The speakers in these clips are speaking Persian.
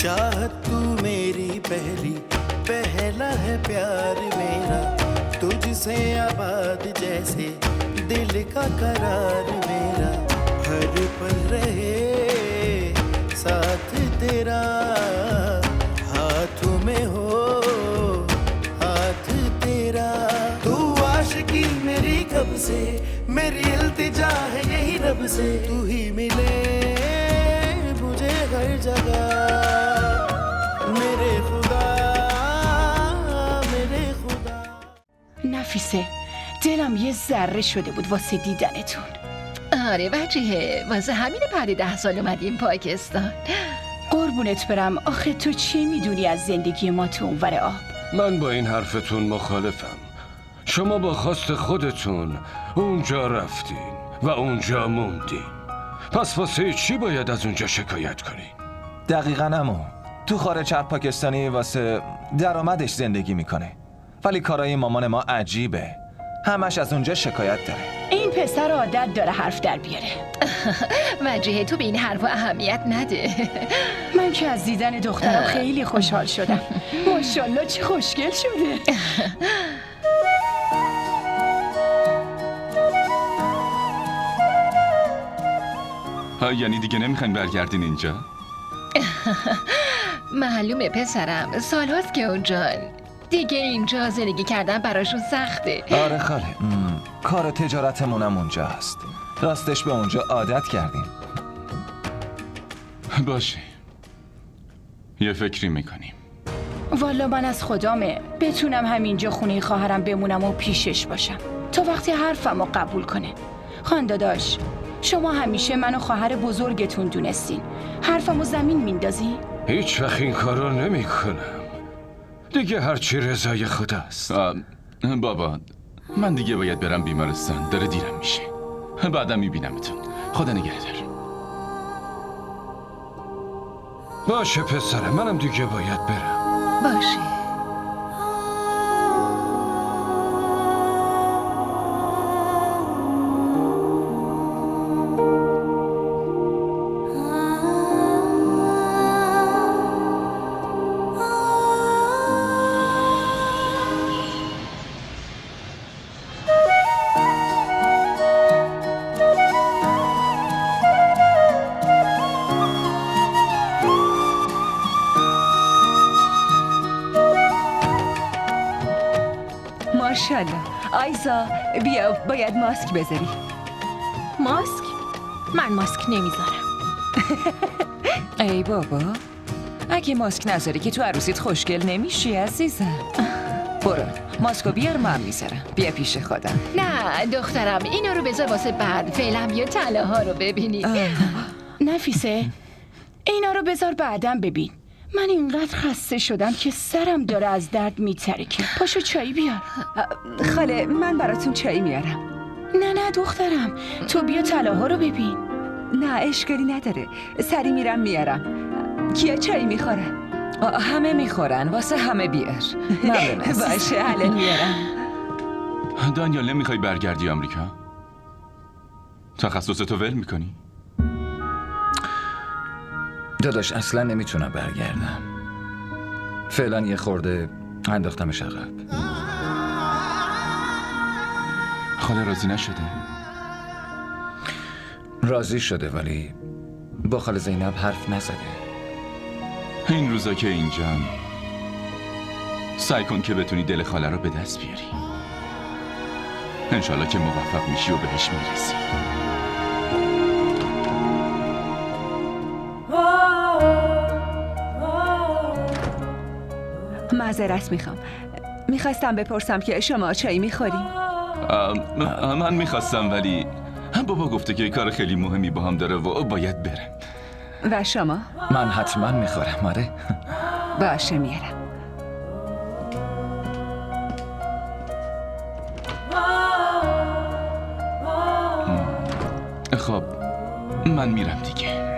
चाहत तू मेरी पहली, पहला है प्यार मेरा, तुझसे आबाद जैसे दिल का करार मेरा, हर पल रहे साथ तेरा, हाथों में हो हाथ तेरा। तू आशिकी मेरी कब से, मेरी इल्तिजा है यही रब से, तू ही मिले मुझे हर जगह मेरे खुदा मेरे खुदा. نفیسه دلم یه ذره شده بود واسه دیدنتون. آره وجیه، واسه همین بعد 10 سال اومدیم پاکستان. قربونت برم، آخه تو چی میدونی از زندگی ما تو اونور آب؟ من با این حرفتون مخالفم. شما با خواست خودتون اونجا رفتین و اونجا موندین، پس واسه چی باید از اونجا شکایت کنین؟ دقیقاً عمو. تو خارج هر پاکستانی واسه درآمدش زندگی میکنه، ولی کارای مامان ما عجیبه، همش از اونجا شکایت داره. این پسر عادت داره حرف در بیاره. وجیه تو به این حرف اهمیت نده. من که از دیدن دخترم خیلی خوشحال شدم. ماشاءالله چه خوشگل شده. یعنی دیگه نمیخواین برگردین اینجا؟ معلومه پسرم، سالهاست که اونجا دیگه اینجا زندگی کردن براشون سخته. آره خاله، کار تجارتمونم اونجا هست، راستش به اونجا عادت کردیم. باشه، یه فکری میکنیم. والا من از خدامه بتونم همینجا خونه خواهرم بمونم و پیشش باشم تا وقتی حرفمو قبول کنه. خانداداش، شما همیشه منو خواهر بزرگتون دونستین، حرفمو زمین میندازی؟ هیچ وقت این کارو نمی کنم. دیگه هرچی رضای خداست. بابا من دیگه باید برم بیمارستان، داره دیرم میشه. بعدم میبینمتون. خدا نگهدار. باشه پسرم، منم دیگه باید برم. باشه. ماشاءالله. آیزا بیا، باید ماسک بذاری. ماسک؟ من ماسک نمیذارم. ای بابا، اگه ماسک نذاری که تو عروسیت خوشگل نمیشی عزیزم. برو ماسکو بیار، من میذارم. بیا پیش خودم. نه دخترم، اینا رو بذار واسه بعد. فعلا بیا طلاها رو ببینی. نفیسه اینا رو بذار بعدم ببین. من اینقدر خسته شدم که سرم داره از درد میترکه. پاشو چایی بیار. خاله من براتون چایی میارم. نه دخترم، تو بیا طلاها رو ببین. نه اشکالی نداره، سری میرم میارم. کیا چایی میخورن؟ همه میخورن، واسه همه بیار. ممنون. باشه حالا میارم. دانیال نمیخوای برگردی آمریکا؟ تخصصتو ول میکنی؟ داداش اصلا نمیتونم برگردم. فعلا یه خورده انداختمش عقب. خاله راضی نشده؟ راضی شده ولی با خاله زینب حرف نزده. این روزا که اینجان سعی کن که بتونی دل خاله رو به دست بیاری. انشالله که موفق میشی و بهش میرسی. معذرت میخواستم بپرسم که شما چایی میخوریم؟ من میخواستم ولی بابا گفته که کار خیلی مهمی با هم داره و باید برم. و شما؟ من حتما میخورم. آره باشه میارم. خب من میرم دیگه.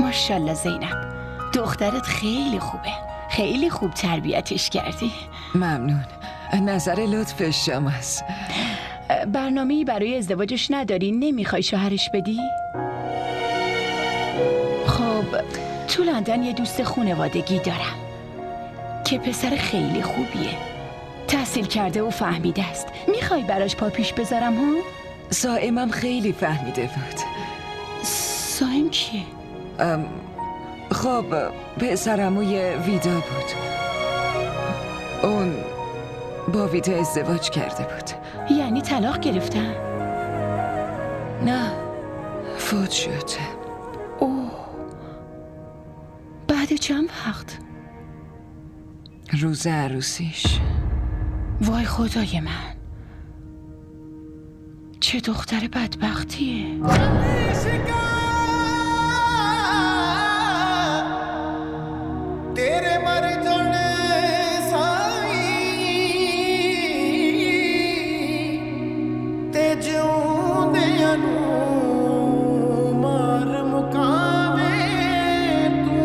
ماشاءالله زینب، دخترت خیلی خوبه. خیلی خوب تربیتش کردی. ممنون. نظر لطف شماست. برنامه‌ای برای ازدواجش نداری؟ نمیخوای شوهرش بدی؟ خب تو لندن یه دوست خانوادگی دارم که پسر خیلی خوبیه، تحصیل کرده و فهمیده است. میخوای براش پا پیش بذارم ها؟ سائمم خیلی فهمیده بود. سائم کیه؟ خب پسرعموی ویدا بود. اون با ویدا ازدواج کرده بود. یعنی طلاق گرفتن؟ نه، فوت شد. اوه، بعد چند وقت؟ روز عروسیش. وای خدای من، چه دختر بدبختیه. तेरे मर जाने साई ते जिउंदियां नूं मार मुकावे तू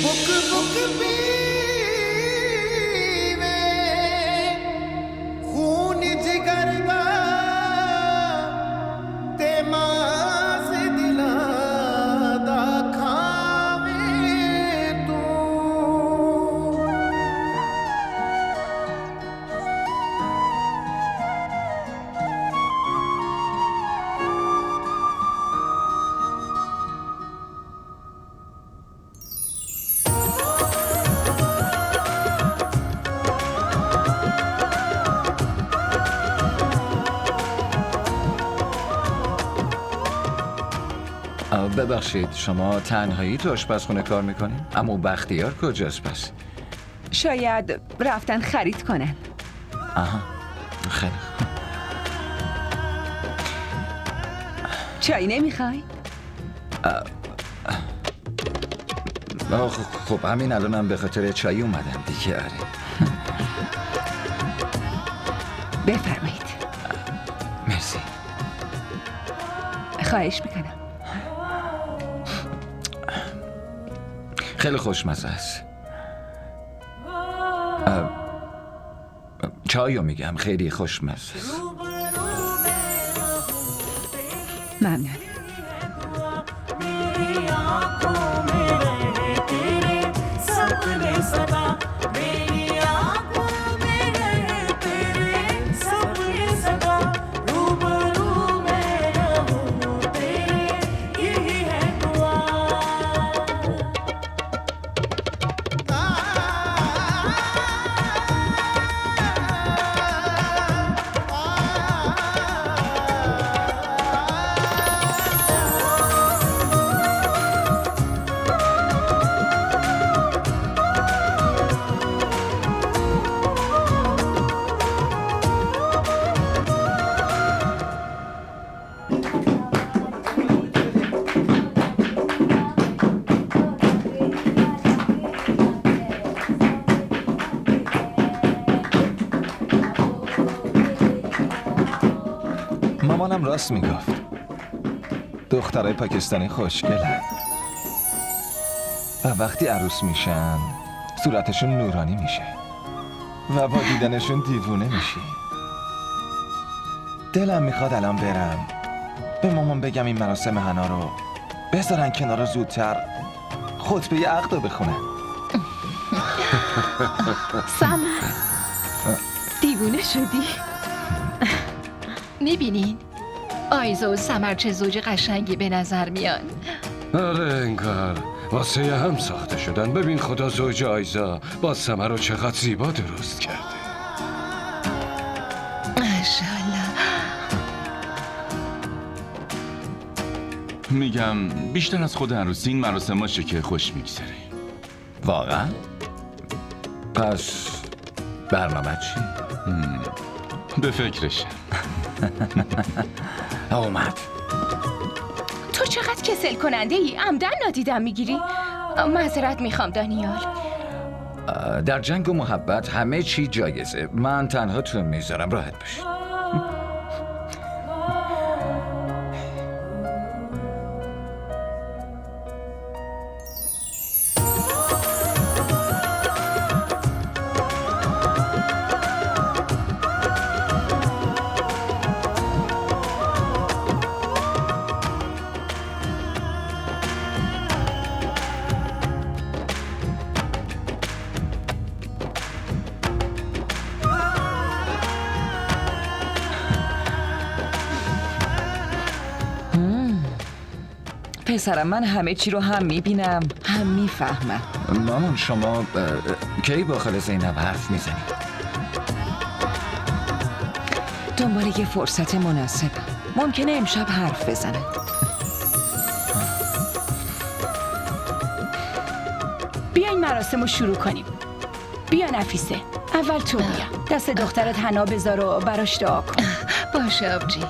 बुक बुक पीवे खून जिगर दा ते मास दिलां दा खावे तू ببخشید شما تنهایی تو آشپزخونه کار میکنین؟ اما بختیار کجاست پس؟ شاید رفتن خرید کنن. آها خیلی خوب. چای نمیخوای؟ خب همین الانم به خاطر چای اومدم دیگه. آره بفرمایید. مرسی. خواهش میکنم. خیلی خوشمزه است. چایو میگم خیلی خوشمزه است. ممنون. مامانم راست میگفت. دخترای پاکستانی خوشگلن و وقتی عروس میشن صورتشون نورانی میشه و با دیدنشون دیوونه میشی. دلم میخواد الان برم به مامان بگم این مراسم حنا رو بذارن کنار و زودتر خطبه عقد رو بخونن. سمر دیوونه شدی؟ میبینین؟ آیزا و سمر چه زوج قشنگی به نظر میان. آره انگار واسه هم ساخته شدن. ببین خدا زوج آیزا با سمر رو چقدر زیبا درست کرده. ماشاءالله. میگم بیشتر از خود عروسی این مراسماشه که خوش میگذره. واقعا؟ پس برنامه چی؟ به فکرشم. اومد. تو چقدر کسل کننده ای؟ عمدن نادیدم میگیری؟ معذرت میخوام دانیال. در جنگ و محبت همه چی جایزه. من تنها تو میذارم راحت باشید. پسرم، من همه چی رو هم میبینم هم میفهمم. مامان شما کی با خاله زینب حرف میزنی؟ دنبال یه فرصت مناسبم. ممکنه امشب حرف بزنم. بیاین مراسم رو شروع کنیم. بیا نفیسه، اول تو بیا. دست دخترت حنا بذار و براش دعا کن. باشه آبجی.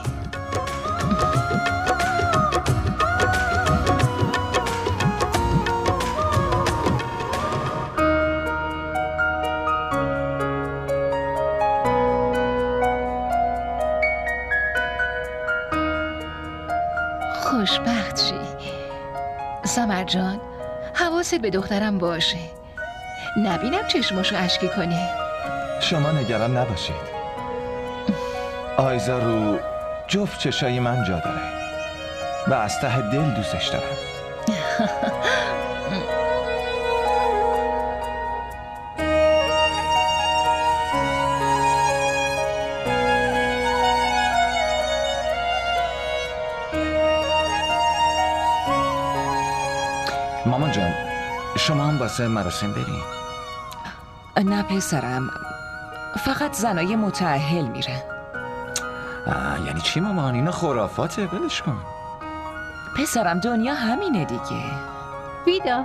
خوشبخت شی سمر جان. حواست به دخترم باشه، نبینم چشماشو اشکی کنه. شما نگران نباشید. آیزا رو جفت چشای من جا داره و از ته دل دوستش دارم. مامان جان شما هم واسه مراسم بریم؟ نه پسرم، فقط زنای متأهل میرن. یعنی چی مامان؟ اینا خرافاته، ولش کن. پسرم دنیا همینه دیگه. ویدا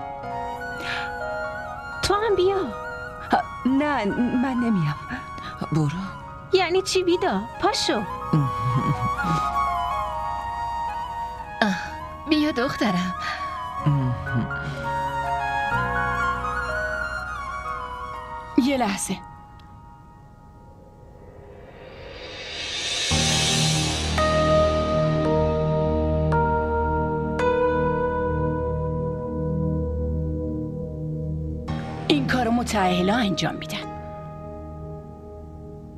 تو هم بیا. نه من نمیام. برو. یعنی چی ویدا؟ پاشو. بیا دخترم. یه لحظه. این کارو متأهلا انجام میدن،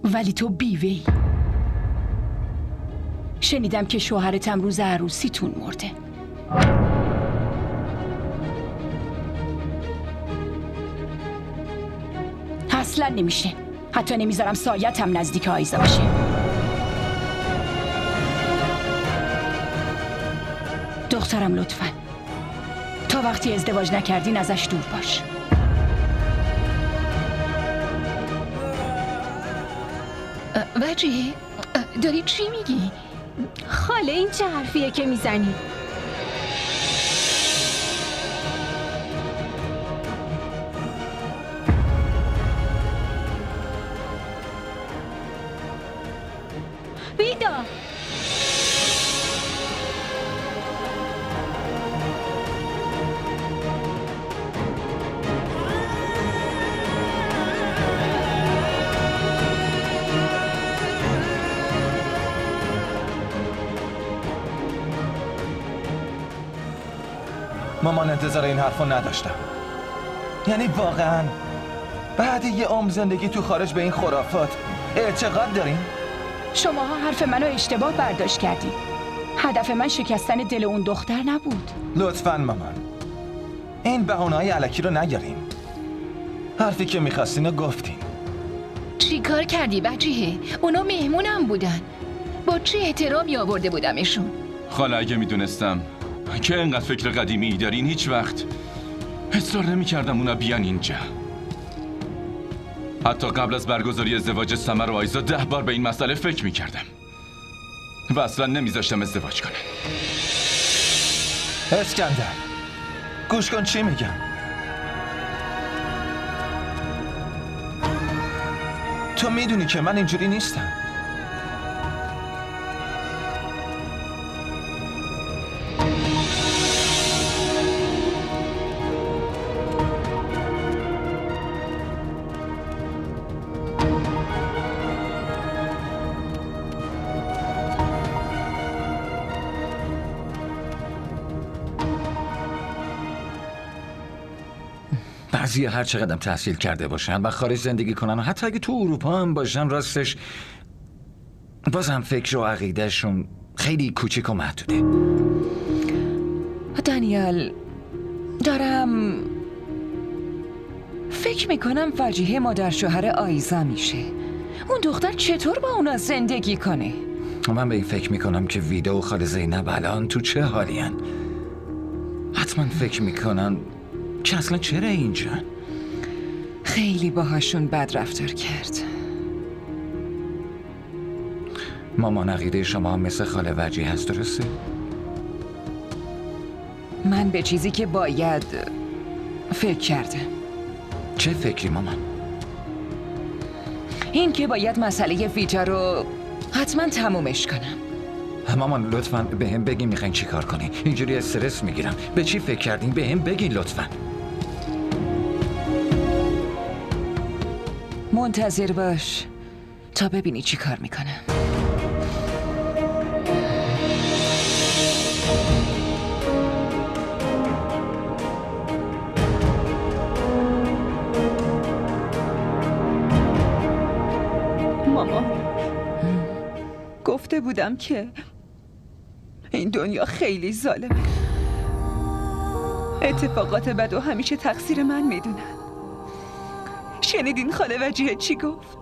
ولی تو بیوه‌ای. شنیدم که شوهرتم روز عروسیتون مرده. اصلا نمیشه. حتی نمیذارم سایتم نزدیک آیزا باشه. دخترم لطفاً تا وقتی ازدواج نکردین ازش دور باش. وجیه داری چی میگی؟ خاله این چه حرفیه که میزنی؟ ویدا مامان انتظار این حرفو نداشتم. یعنی واقعا بعد یه عمر زندگی تو خارج به این خرافات اعتقاد دارین؟ شماها حرف منو اشتباه برداشت کردین. هدف من شکستن دل اون دختر نبود. لطفاً مامان این بهونه‌های الکی رو نگیرین. حرفی که میخواستین رو گفتین. چی کار کردی وجیه؟ اونا مهمونم بودن، با چه احترامی آورده بودمشون. خاله اگه میدونستم که انقدر فکر قدیمی دارین هیچ وقت اصرار نمی‌کردم اونا بیان اینجا. حتی قبل از برگزاری ازدواج سمر و آیزا 10 بار به این مسئله فکر می‌کردم و اصلا نمیذاشتم ازدواج کنن. اسکندر گوش کن چی میگم. تو میدونی که من اینجوری نیستم. بعضی هر چقدر تحصیل کرده باشن و خارج زندگی کنن و حتی اگه تو اروپا هم باشن راستش بازم فکر و عقیدهشون خیلی کوچیک و محدوده. دانیال دارم فکر میکنم وجیه مادر شوهر آیزا میشه. اون دختر چطور با اونا زندگی کنه؟ من به این فکر میکنم که ویدا و خاله زینب الان تو چه حالین. حتما فکر میکنن که اصلا چرا اینجا؟ خیلی باهاشون بد رفتار کرد. مامان عقیده شما هم مثل خاله وجی هست، درسته؟ من به چیزی که باید فکر کردم. چه فکری مامان؟ این که باید مسئله ویتا رو حتما تمومش کنم. مامان لطفاً به هم بگین میخواین چی کار کنین. اینجوری استرس میگیرم. به چی فکر کردین؟ به هم بگین لطفاً. منتظر باش تا ببینی چی کار میکنم. مامان گفته بودم که این دنیا خیلی ظالمه. اتفاقات بد و همیشه تقصیر من میدونن. شنیدین خاله وجیه چی گفت؟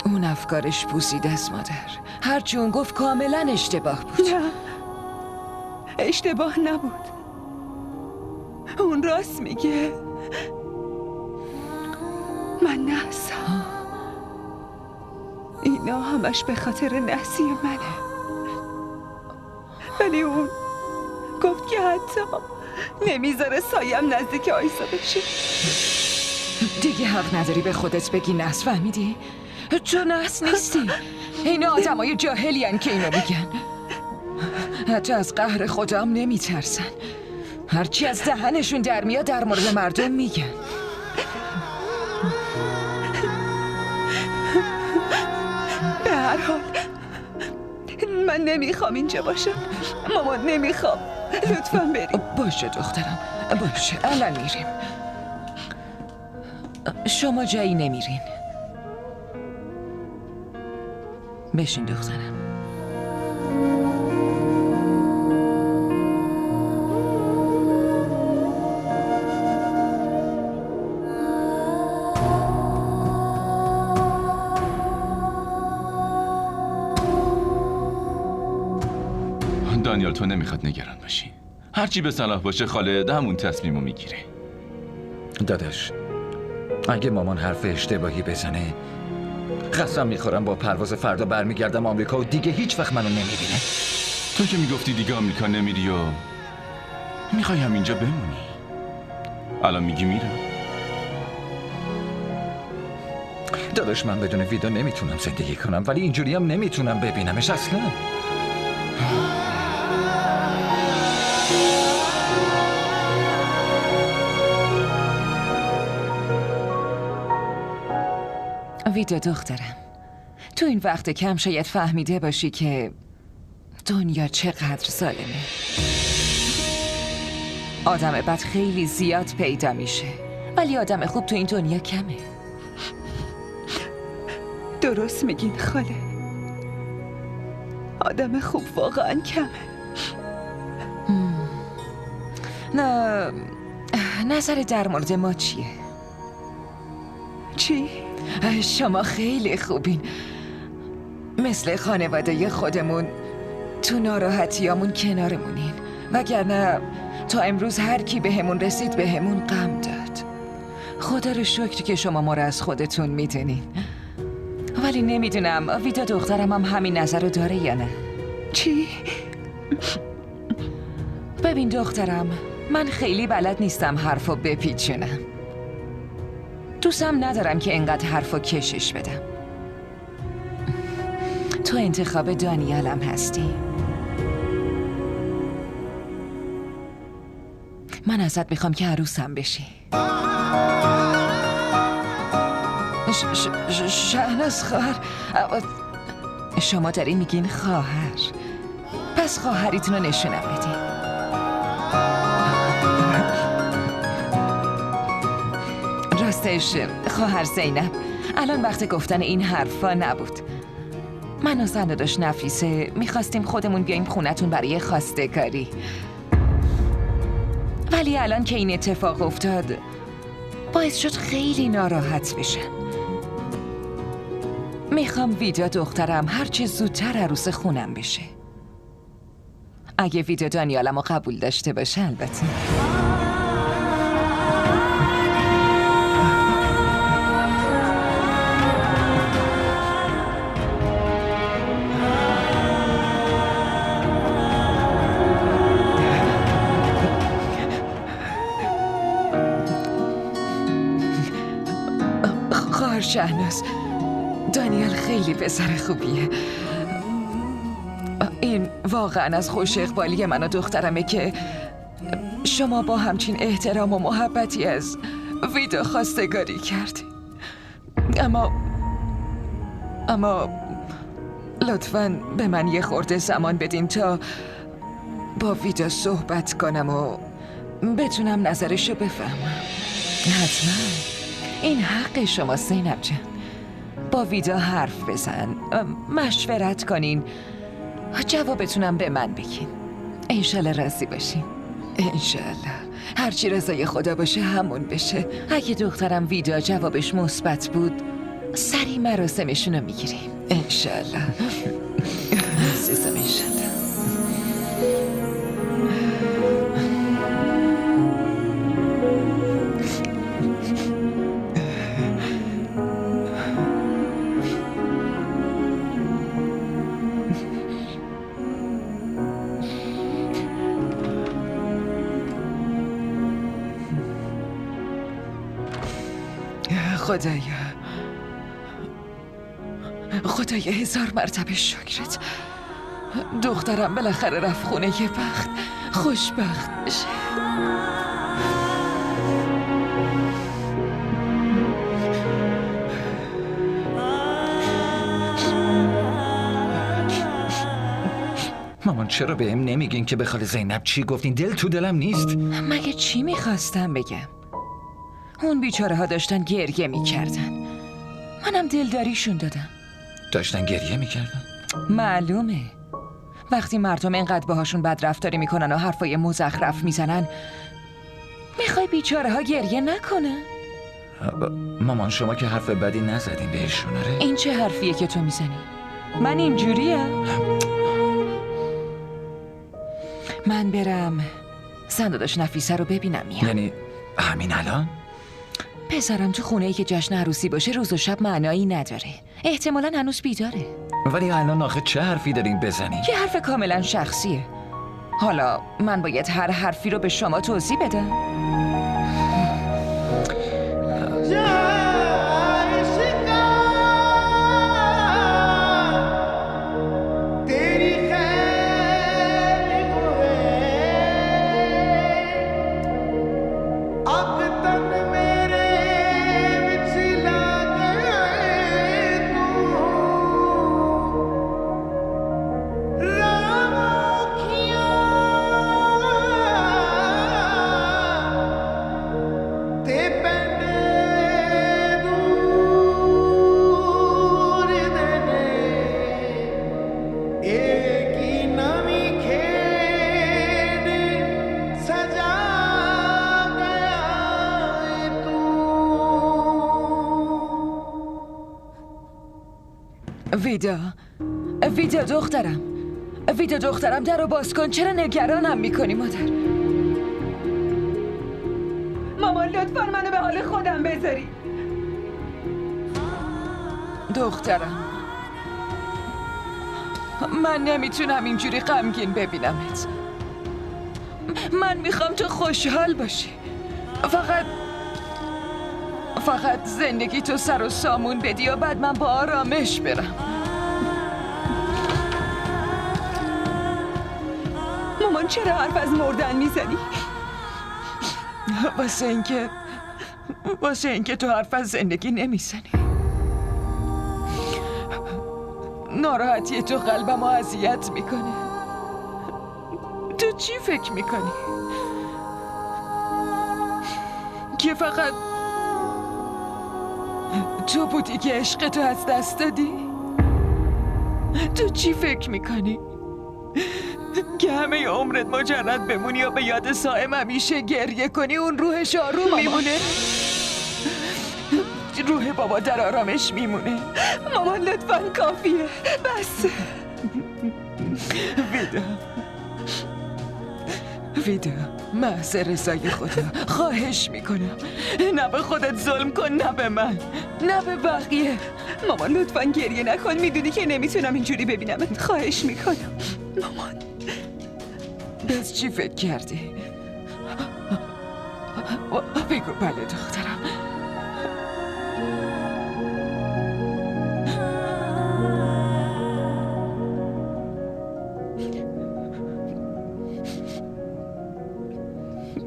اون افکارش پوسیده است مادر. هرچی اون گفت کاملا اشتباه بود. نه اشتباه نبود، اون راست میگه. من نحسم. اینا همش به خاطر نحسی منه. ولی اون گفت که حتی نمیذاره سایم نزدیک آیسا بشه. دیگه حق نداری به خودت بگی نحس، فهمیدی؟ تو نحس نیستی. این آدمای جاهلی هن که اینو میگن. حتی از قهر خودم نمیترسن. هرچی از دهنشون در میاد در مورد مردم میگن. به هر حال من نمیخوام اینجا باشم. مامان نمیخوام. لطفاً بریم. باشه دخترم، باشه الان میریم. شما جایی نمیرین. بشین دخترم. دانیال تو نمیخواد نگران باشی. هرچی به صلاح باشه خاله همون تصمیمو میگیره. داداش اگه مامان حرف اشتباهی بزنه قسم میخورم با پرواز فردا برمیگردم آمریکا و دیگه هیچ وقت منو نمیبینه. تو که میگفتی دیگه آمریکا نمیری و میخوای همینجا بمونی. الان میگی میرم. داداش من بدون ویدا نمیتونم زندگی کنم، ولی اینجوری هم نمیتونم ببینمش اصلا. ویدا دخترم، تو این وقت کم شاید فهمیده باشی که دنیا چقدر ظالمه. آدم بد خیلی زیاد پیدا میشه، ولی آدم خوب تو این دنیا کمه. درست میگین خاله. آدم خوب واقعا کمه. نه نظر در مورد ما چیه؟ چی؟ شما خیلی خوبین. مثل خانواده خودمون تو ناراحتیامون کنارمونین، وگرنه تا امروز هر کی بهمون رسید بهمون غم داد. خدا رو شکر که شما ما رو از خودتون میدونین. ولی نمیدونم ویدا دخترم هم همین نظر رو داره یا نه. چی؟ ببین دخترم، من خیلی بلد نیستم حرفو بپیچونم. دوستم ندارم که انقدر حرفو کشش بدم. تو انتخاب دانیالم هستی. من ازت میخوام که عروسم بشی. شهناز خواهر، شما دارین میگین خواهر، پس خواهریتون رو نشونم بدین. راستش خواهر زینب، الان وقت گفتن این حرفا نبود. من و زنداداش نفیسه میخواستیم خودمون بیایم خونتون برای خواستگاری، ولی الان که این اتفاق افتاد باعث شد خیلی ناراحت بشم. میخوام ویدا دخترم هرچه زودتر عروس خونم بشه. اگه ویدا دانیالمو قبول داشته باشه البته. خواهر شهناز، دانیال خیلی پسر خوبیه. این واقعا از خوش اقبالی من و دخترمه که شما با همچین احترام و محبتی از ویدا خواستگاری کردی. اما لطفاً به من یه خورده زمان بدین تا با ویدا صحبت کنم و بتونم نظرشو بفهمم. حتما این حق شما زینب جان. با ویدا حرف بزن، مشورت کنین، جوابتونم به من بگین. انشالله راضی باشین. انشالله هرچی رضای خدا باشه همون بشه. اگه دخترم ویدا جوابش مثبت بود سریع مراسمشونو میگیریم. انشالله عزیزم، انشالله. خدایا 1000 مرتبه شکرت. دخترم بالاخره رفت خونه یه بخت خوشبخت بشه. مامان چرا بهم نمیگین که به خاله زینب چی گفتین؟ دل تو دلم نیست. مگه چی میخواستم بگم؟ اون بیچاره ها داشتن گریه میکردن، منم دلداریشون دادم. داشتن گریه میکردن؟ معلومه وقتی مردم اینقدر باهاشون بد رفتاری میکنن و حرفای مزخرف میزنن میخوای بیچاره ها گریه نکنن؟ مامان شما که حرف بدی نزدین بهشون. آره این چه حرفیه که تو میزنی؟ من اینجوریم؟ من برم زنداداش نفیسه رو ببینم میام. یعنی همین الان؟ پسرم تو خونه‌ای که جشن عروسی باشه روز و شب معنایی نداره. احتمالاً هنوز بیداره. ولی الان آخه چه حرفی دارین بزنین؟ یه حرف کاملا شخصیه. حالا من باید هر حرفی رو به شما توضیح بدم؟ ویدا دخترم در رو باز کن. چرا نگرانم میکنی مادر؟ مامان لطفاً منو به حال خودم بذاری. دخترم من نمیتونم اینجوری غمگین ببینمت. من میخوام تو خوشحال باشی. فقط زندگی تو سر و سامون بدی و بعد من با آرامش برم. مامان چرا حرف از مردن میزنی؟ واسه اینکه تو حرف از زندگی نمیزنی. ناراحتی تو قلبمو اذیت میکنه. تو چی فکر میکنی؟ که فقط تو بودی که عشق تو از دست دادی؟ تو چی فکر میکنی؟ که همه عمرت مجرد بمونی و به یاد سائم همیشه گریه کنی اون روحش آروم میمونه؟ روح بابا در آرامش میمونه. مامان لطفاً کافیه بس. ویدا ویدا، محض رضای خدا خواهش میکنم نه به خودت ظلم کن، نه به من، نه به بقیه. مامان لطفاً گریه نکن، میدونی که نمیتونم اینجوری ببینم. خواهش میکنم مامان. بس چی فکر کردی؟ بگو. بله دخترم.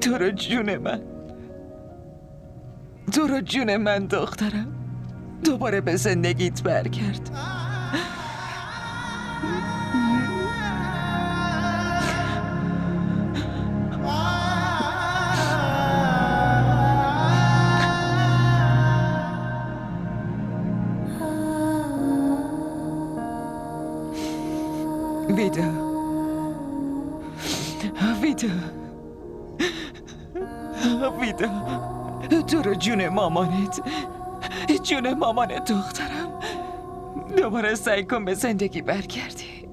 تو رو جون من دخترم دوباره به زندگیت برگرد. ویدا تو رو جون مامانت دخترم دوباره سعی کن به زندگی برگردی.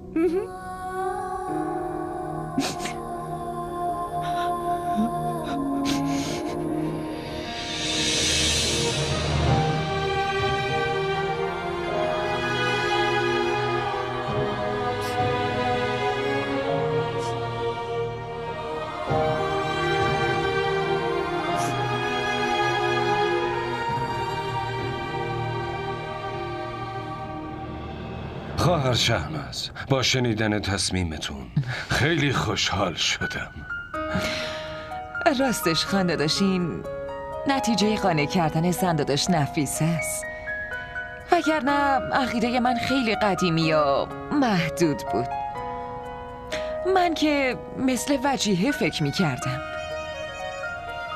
خواهر شهناز، با شنیدن تصمیمتون خیلی خوشحال شدم. راستش خانده داشتین نتیجه قانع کردن زنداداش نفیس است، وگرنه عقیده من خیلی قدیمی و محدود بود. من که مثل وجیهه فکر می کردم.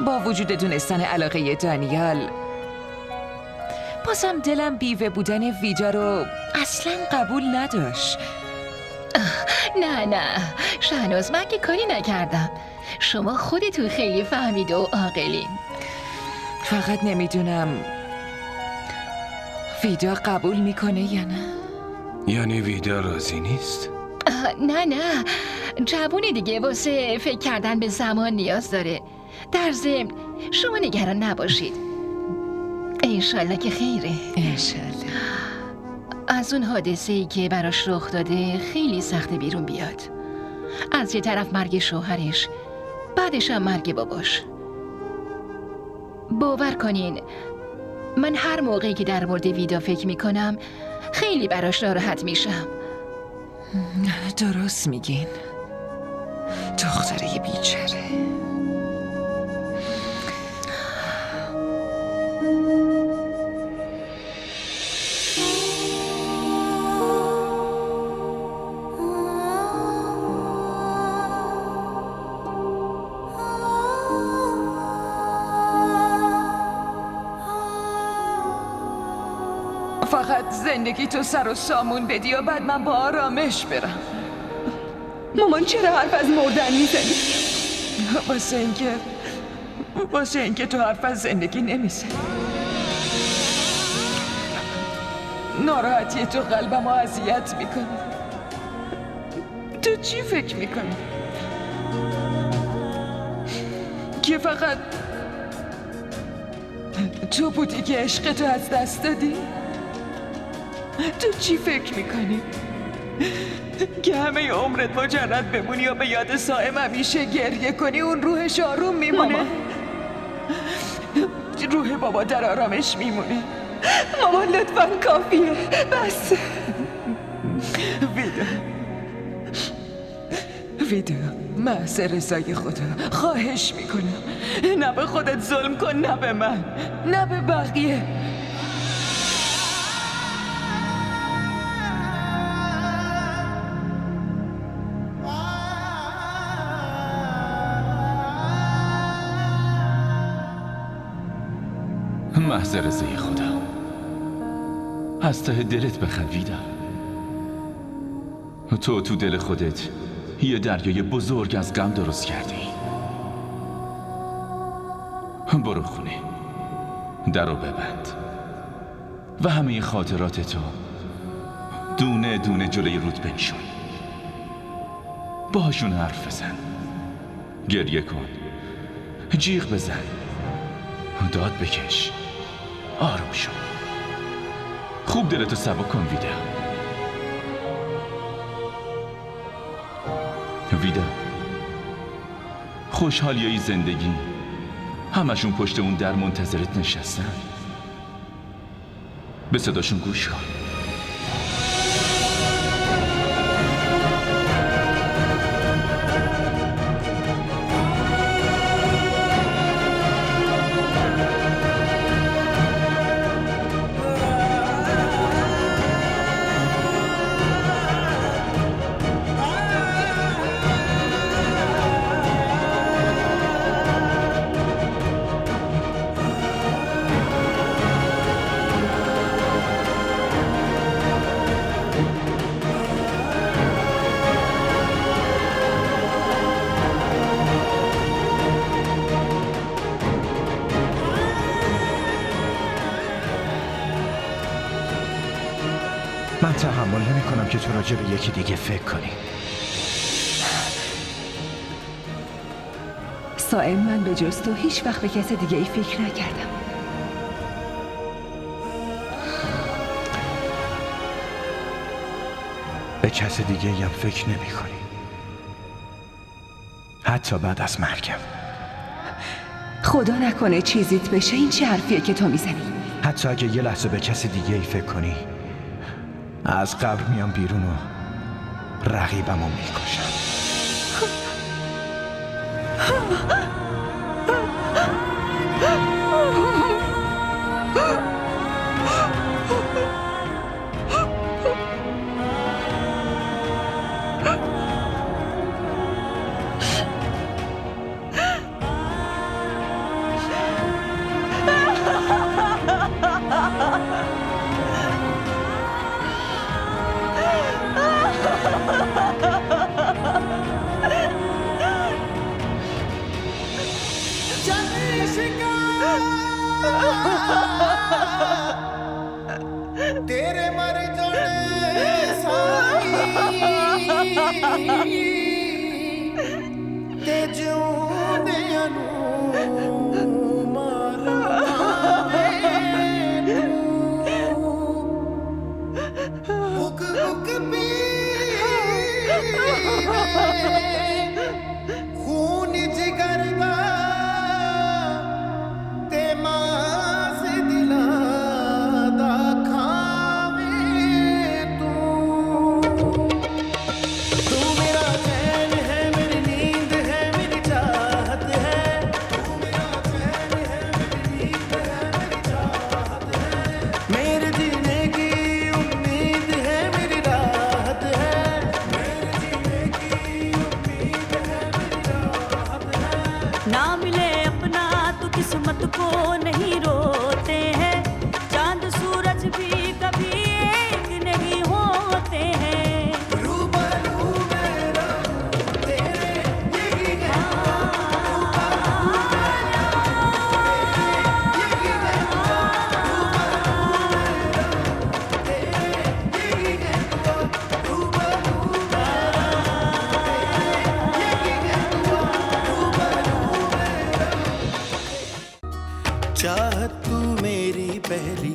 با وجود دونستن علاقه دانیال بازم دلم بیوه بودن ویدا رو اصلا قبول نداشت. نه شهناز، من که کاری نکردم. شما خودتون خیلی فهمید و عاقلین. فقط نمیدونم ویدا قبول میکنه یا نه. یعنی ویدا راضی نیست؟ نه جوونی دیگه، واسه فکر کردن به زمان نیاز داره. در ضمن شما نگران نباشید، انشالله که خیره. انشالله. از اون حادثه‌ای که براش رخ داده خیلی سخته بیرون بیاد. از یه طرف مرگ شوهرش، بعدش هم مرگ باباش. باور کنین من هر موقعی که در مورد ویدا فکر میکنم خیلی براش ناراحت میشم. درست میگین، دختره بیچاره. فقط زندگی تو سر و سامون بدی و بعد من با آرامش برم. مامان چرا حرف از مردن میزنی؟ واسه اینکه تو حرف از زندگی نمیزنی. ناراحتی تو قلبم رو اذیت میکنه. تو چی فکر میکنی؟ که فقط تو بودی که عشق تو از دست دادی؟ تو چی فکر میکنی؟ که همه عمرت مجرد بمونی و به یاد سائم همیشه گریه کنی اون روحش آروم میمونه؟ روح بابا در آرامش میمونه. مامان لطفاً کافیه، بس. ویدا محض رضای خدا خواهش میکنم نه به خودت ظلم کن، نه به من، نه به بقیه. محض رضای خدا از ته دلت بخواه ویدا. تو دل خودت یه دریای بزرگ از غم درست کردی. برو خونه، درو ببند و همه خاطرات تو دونه دونه جلوی رود بنشون. باهاشون حرف بزن، گریه کن، جیغ بزن، داد بکش، آروم شو. خوب دلتو سبک کن ویدا. خوشحالی های زندگی همشون پشت اون در منتظرت نشستن. به صداشون گوش کن. من تحمل نمی کنم که تو راجع به یکی دیگه فکر کنی. سائم، من به جز تو هیچ وقت به کس دیگه ای فکر نکردم. به کس دیگه ای هم فکر نمی کنی. حتی بعد از مرگم. خدا نکنه چیزیت بشه. این چه حرفیه که تو میزنی؟ حتی اگه یه لحظه به کسی دیگه ای فکر کنی، از قبر میام بیرون و رقیبمو میکشم. तेरे मर जाने साई ते जिउंदियां नूं मारना बुक बुक पीवे खून जिगर दा ते मास दिला दा खावे तू मेरा चैन है, मेरी नींद है, मेरी चाहत है। तू मेरा चैन है, मेरी नींद है, मेरी चाहत है। मेरे जीने की उम्मीद है, मेरी राहत है। मेरे जीने की उम्मीद है, मेरी राहत है। ना मिले अपना तो किस्मत को नहीं रोते हैं। चांद सूरज भी कभी एक नहीं होते हैं। रूबरू मेरा तेरे यही है, चाहत तू मेरी पहली,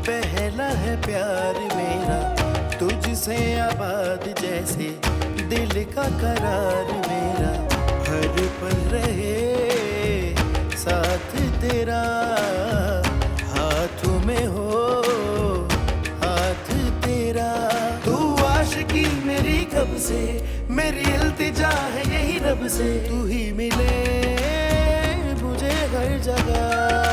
पहला है प्यार मेरा। तुझसे आबाद जैसे दिल का करार मेरा। हर पल रहे साथ तेरा, हाथों में हो हाथ तेरा। तू आशिकी मेरी कब से, मेरी इल्तिजा है यही रब से। तू ही मिले मुझे हर जगह।